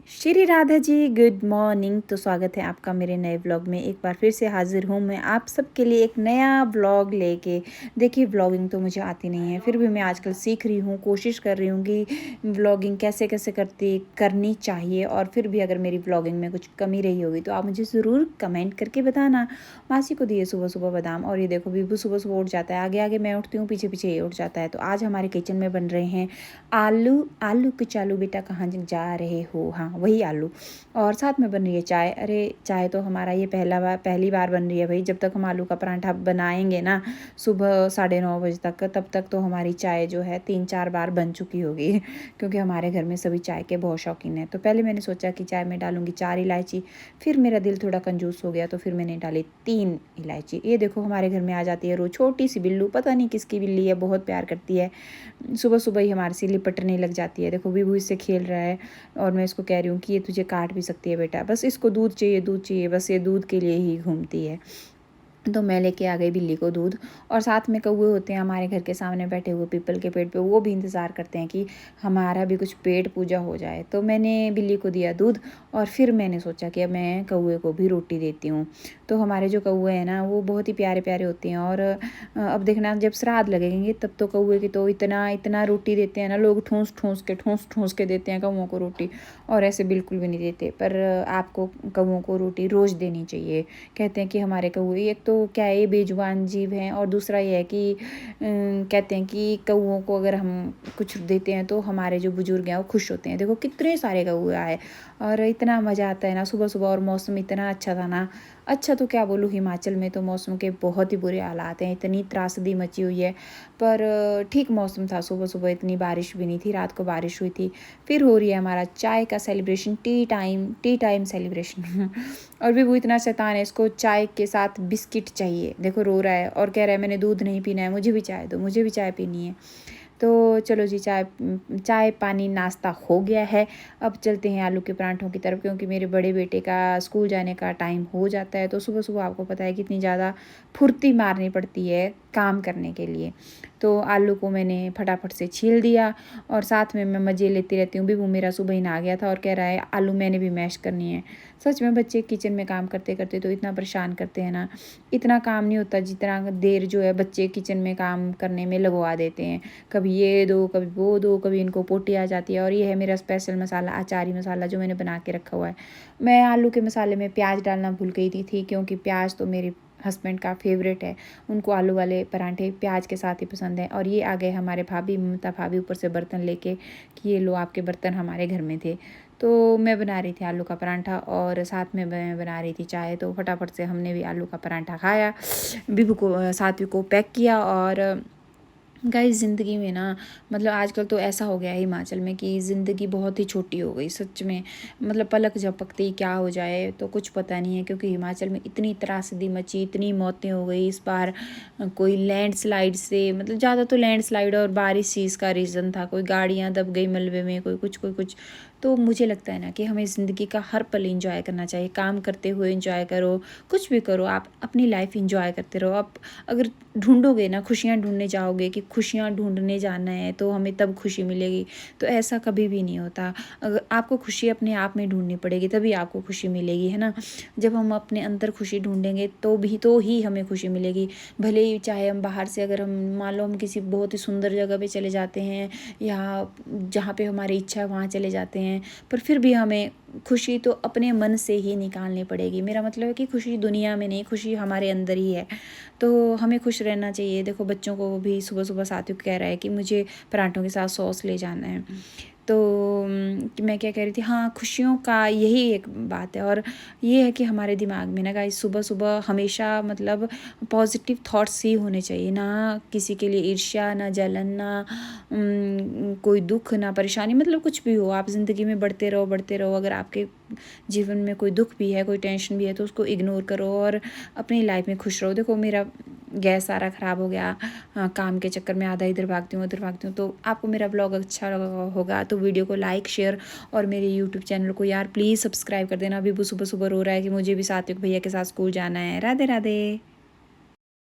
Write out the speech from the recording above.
Shri Radha ji, good morning. तो स्वागत है आपका मेरे नए व्लॉग में। एक बार फिर से हाजिर हूँ मैं आप सबके लिए एक नया व्लॉग लेके। देखिए, व्लॉगिंग तो मुझे आती नहीं है, फिर भी मैं आजकल सीख रही हूँ, कोशिश कर रही हूँ कि व्लॉगिंग कैसे कैसे करनी चाहिए। और फिर भी अगर मेरी व्लॉगिंग में कुछ कमी रही होगी तो आप मुझे ज़रूर कमेंट करके बताना। मासी को दिए सुबह सुबह बादाम, और ये देखो बीबू सुबह सुबह उठ जाता है, आगे आगे मैं उठती हूँ, पीछे पीछे ये उठ जाता है। तो आज हमारे किचन में बन रहे हैं आलू। आलू के चालू बेटा कहाँ जा रहे हो, हाँ वही आलू। और साथ में बन रही है चाय। अरे चाय तो हमारा ये पहली बार बन रही है भाई। जब तक हम आलू का पराठा बनाएंगे ना सुबह 9:30 बजे तक, तब तक तो हमारी चाय जो है 3-4 बार बन चुकी होगी क्योंकि हमारे घर में सभी चाय के बहुत शौकीन हैं। तो पहले मैंने सोचा कि चाय में डालूंगी 4 इलायची, फिर मेरा दिल थोड़ा कंजूस हो गया तो फिर मैंने डाली 3 इलायची। ये देखो हमारे घर में आ जाती है रोज़ छोटी सी बिल्लू, पता नहीं किसकी बिल्ली है, बहुत प्यार करती है। सुबह सुबह ही हमारे से लिपटने लग जाती है। देखो भी इससे खेल रहा है और मैं इसको कह रही हूँ कि ये तुझे काट भी सकती है बेटा, बस इसको दूध चाहिए, दूध चाहिए, बस ये दूध के लिए ही घूमती है। तो मैं लेके आ गई बिल्ली को दूध। और साथ में कौवे होते हैं हमारे घर के सामने बैठे हुए पीपल के पेड़ पे, वो भी इंतज़ार करते हैं कि हमारा भी कुछ पेट पूजा हो जाए। तो मैंने बिल्ली को दिया दूध और फिर मैंने सोचा कि अब मैं कौवे को भी रोटी देती हूँ। तो हमारे जो कौवे हैं ना वो बहुत ही प्यारे प्यारे होते हैं। और अब देखना जब श्राद्ध लगेंगे तब तो कौवे की तो इतना इतना रोटी देते हैं ना लोग, ठूँस ठूँस के देते हैं कौवों को रोटी। और ऐसे बिल्कुल भी नहीं देते, पर आपको कौवों को रोटी रोज़ देनी चाहिए। कहते हैं कि हमारे कौवे, एक तो क्या है ये बेजुबान जीव हैं, और दूसरा ये है कि कहते हैं कि कौवों को अगर हम कुछ देते हैं तो हमारे जो बुजुर्ग हैं वो खुश होते हैं। देखो कितने सारे कौवे आए और इतना मज़ा आता है ना सुबह सुबह। और मौसम इतना अच्छा था ना, अच्छा तो क्या बोलूँ, हिमाचल में तो मौसम के बहुत ही बुरे हालात हैं, इतनी त्रासदी मची हुई है। पर ठीक मौसम था, सुबह सुबह इतनी बारिश भी नहीं थी, रात को बारिश हुई थी। फिर हो रही है हमारा चाय का सेलिब्रेशन, टी टाइम सेलिब्रेशन और भी वो इतना शैतान है, इसको चाय के साथ बिस्किट चाहिए। देखो रो रहा है और कह रहा है मैंने दूध नहीं पीना है, मुझे भी चाय दो, मुझे भी चाय पीनी है। तो चलो जी, चाय पानी नाश्ता हो गया है। अब चलते हैं आलू के पराठों की तरफ, क्योंकि मेरे बड़े बेटे का स्कूल जाने का टाइम हो जाता है। तो सुबह सुबह आपको पता है कितनी ज़्यादा फुर्ती मारनी पड़ती है काम करने के लिए। तो आलू को मैंने फटाफट से छील दिया और साथ में मैं मज़े लेती रहती हूँ। भी वो मेरा सुबह ही नहा गया था और कह रहा है आलू मैंने भी मैश करनी है। सच में बच्चे किचन में काम करते करते तो इतना परेशान करते हैं ना, इतना काम नहीं होता जितना देर जो है बच्चे किचन में काम करने में लगवा देते हैं। कभी ये दो, कभी वो दो, कभी इनको पोटी आ जाती है। और ये है मेरा स्पेशल मसाला, अचारी मसाला, जो मैंने बना के रखा हुआ है। मैं आलू के मसाले में प्याज डालना भूल गई थी क्योंकि प्याज तो मेरे हस्बैंड का फेवरेट है, उनको आलू वाले पराठे प्याज के साथ ही पसंद है। और ये आ गए हमारे भाभी, ममता भाभी ऊपर से बर्तन लेके कि ये लो आपके बर्तन हमारे घर में थे। तो मैं बना रही थी आलू का पराठा और साथ में मैं बना रही थी चाय। तो फटाफट से हमने भी आलू का पराठा खाया, बिबू को साथी को पैक किया। और गाइस ज़िंदगी में ना, मतलब आजकल तो ऐसा हो गया है हिमाचल में कि ज़िंदगी बहुत ही छोटी हो गई सच में। मतलब पलक झपकते ही क्या हो जाए तो कुछ पता नहीं है, क्योंकि हिमाचल में इतनी त्रासदी मची, इतनी मौतें हो गई इस बार। कोई लैंडस्लाइड से, मतलब ज़्यादा तो लैंडस्लाइड और बारिश चीज़ का रीज़न था। कोई गाड़ियाँ दब गई मलबे में, कोई कुछ। तो मुझे लगता है ना कि हमें ज़िंदगी का हर पल इंजॉय करना चाहिए। काम करते हुए इंजॉय करो, कुछ भी करो, आप अपनी लाइफ इंजॉय करते रहो। आप अगर ढूंढोगे ना, खुशियाँ ढूंढने जाओगे कि खुशियाँ ढूंढने जाना है तो हमें तब खुशी मिलेगी, तो ऐसा कभी भी नहीं होता। अगर आपको खुशी अपने आप में ढूंढनी पड़ेगी तभी आपको खुशी मिलेगी, है ना। जब हम अपने अंदर खुशी ढूंढेंगे तो ही हमें खुशी मिलेगी। भले ही चाहे हम बाहर से, अगर हम मान लो हम किसी बहुत ही सुंदर जगह पे चले जाते हैं या जहाँ पे हमारी इच्छा है वहाँ चले जाते हैं, पर फिर भी हमें खुशी तो अपने मन से ही निकालनी पड़ेगी। मेरा मतलब है कि खुशी दुनिया में नहीं, खुशी हमारे अंदर ही है। तो हमें खुश रहना चाहिए। देखो बच्चों को भी सुबह सुबह साथी को कह रहा है कि मुझे पराठों के साथ सॉस ले जाना है। तो कि मैं क्या कह रही थी, हाँ, खुशियों का यही एक बात है। और ये है कि हमारे दिमाग में ना गाइस सुबह सुबह हमेशा मतलब पॉजिटिव थॉट्स ही होने चाहिए, ना किसी के लिए ईर्ष्या, ना जलन, ना कोई दुख, ना परेशानी। मतलब कुछ भी हो, आप ज़िंदगी में बढ़ते रहो बढ़ते रहो। अगर आपके जीवन में कोई दुख भी है, कोई टेंशन भी है, तो उसको इग्नोर करो और अपनी लाइफ में खुश रहो। देखो मेरा गैस सारा ख़राब हो गया, हाँ, काम के चक्कर में आधा इधर भागती हूँ उधर भागती हूँ। तो आपको मेरा ब्लॉग अच्छा लगा होगा तो वीडियो को लाइक, शेयर और मेरे यूट्यूब चैनल को यार प्लीज़ सब्सक्राइब कर देना। अभी वो सुबह सुबह रो रहा है कि मुझे भी सात्विक भैया के साथ स्कूल जाना है। राधे राधे।